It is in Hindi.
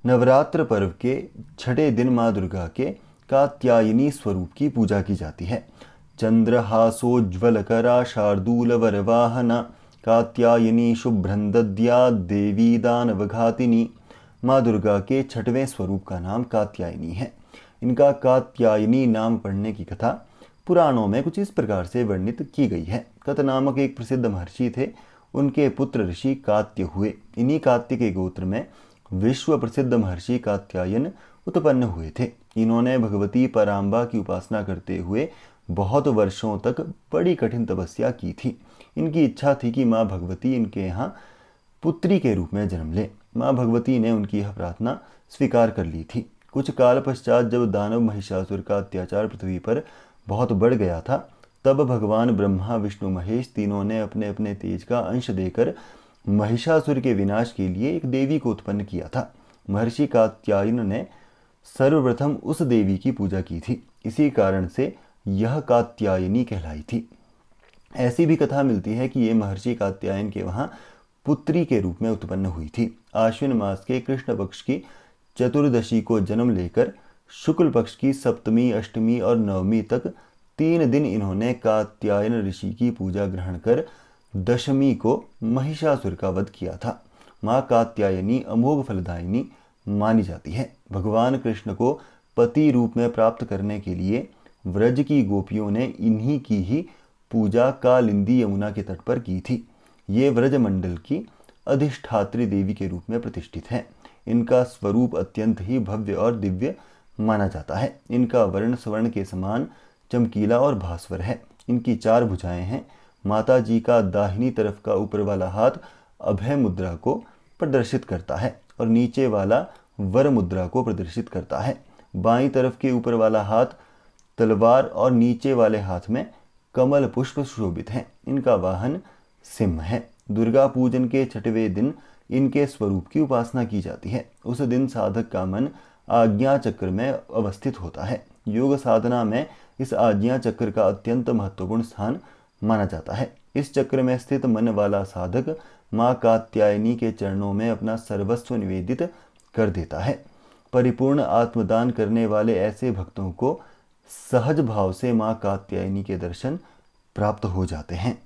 नवरात्र पर्व के छठे दिन माँ दुर्गा के कात्यायनी स्वरूप की पूजा की जाती है। चंद्रहासोज्ज्वलकरा शार्दूल वरवाहना कात्यायनी शुभ्रंदद्या देवी दानवघातिनी। माँ दुर्गा के छठवें स्वरूप का नाम कात्यायनी है। इनका कात्यायनी नाम पढ़ने की कथा पुराणों में कुछ इस प्रकार से वर्णित की गई है। कत नामक एक प्रसिद्ध महर्षि थे, उनके पुत्र ऋषि कात्य हुए। इन्हीं कात्य के गोत्र में विश्व प्रसिद्ध महर्षि कात्यायन उत्पन्न हुए थे। इन्होंने भगवती पराम्बा की उपासना करते हुए बहुत वर्षों तक बड़ी कठिन तपस्या की थी। इनकी इच्छा थी कि माँ भगवती इनके यहाँ पुत्री के रूप में जन्म ले। माँ भगवती ने उनकी यह प्रार्थना स्वीकार कर ली थी। कुछ काल पश्चात जब दानव महिषासुर का अत्याचार पृथ्वी पर बहुत बढ़ गया था, तब भगवान ब्रह्मा विष्णु महेश तीनों ने अपने अपने तेज का अंश देकर महिषासुर के विनाश के लिए एक देवी को उत्पन्न किया था। महर्षि कात्यायन ने सर्वप्रथम उस देवी की पूजा की थी। इसी कारण से यह कात्यायनी कहलाई थी। ऐसी भी कथा मिलती है कि ये महर्षि कात्यायन के वहाँ पुत्री के रूप में उत्पन्न हुई थी। आश्विन मास के कृष्ण पक्ष की चतुर्दशी को जन्म लेकर शुक्ल पक्ष की सप्तमी, अष्टमी और नवमी तक 3 दिन इन्होंने कात्यायन ऋषि की पूजा ग्रहण कर दशमी को महिषासुर का वध किया था। माँ कात्यायनी अमोघ फलदायिनी मानी जाती है। भगवान कृष्ण को पति रूप में प्राप्त करने के लिए व्रज की गोपियों ने इन्हीं की ही पूजा कालिंदी यमुना के तट पर की थी। ये व्रज मंडल की अधिष्ठात्री देवी के रूप में प्रतिष्ठित हैं। इनका स्वरूप अत्यंत ही भव्य और दिव्य माना जाता है। इनका वर्ण स्वर्ण के समान चमकीला और भास्वर है। इनकी 4 भुजाएं हैं। माता जी का दाहिनी तरफ का ऊपर वाला हाथ अभय मुद्रा को प्रदर्शित करता है और नीचे वाला वर मुद्रा को प्रदर्शित करता है। बाईं तरफ के ऊपर वाला हाथ तलवार और नीचे वाले हाथ में कमल पुष्प सुशोभित हैं। इनका वाहन सिंह है। दुर्गा पूजन के छठवें दिन इनके स्वरूप की उपासना की जाती है। उस दिन साधक का मन आज्ञा चक्र में अवस्थित होता है। योग साधना में इस आज्ञा चक्र का अत्यंत महत्वपूर्ण स्थान माना जाता है। इस चक्र में स्थित मन वाला साधक माँ कात्यायनी के चरणों में अपना सर्वस्व निवेदित कर देता है। परिपूर्ण आत्मदान करने वाले ऐसे भक्तों को सहज भाव से माँ कात्यायनी के दर्शन प्राप्त हो जाते हैं।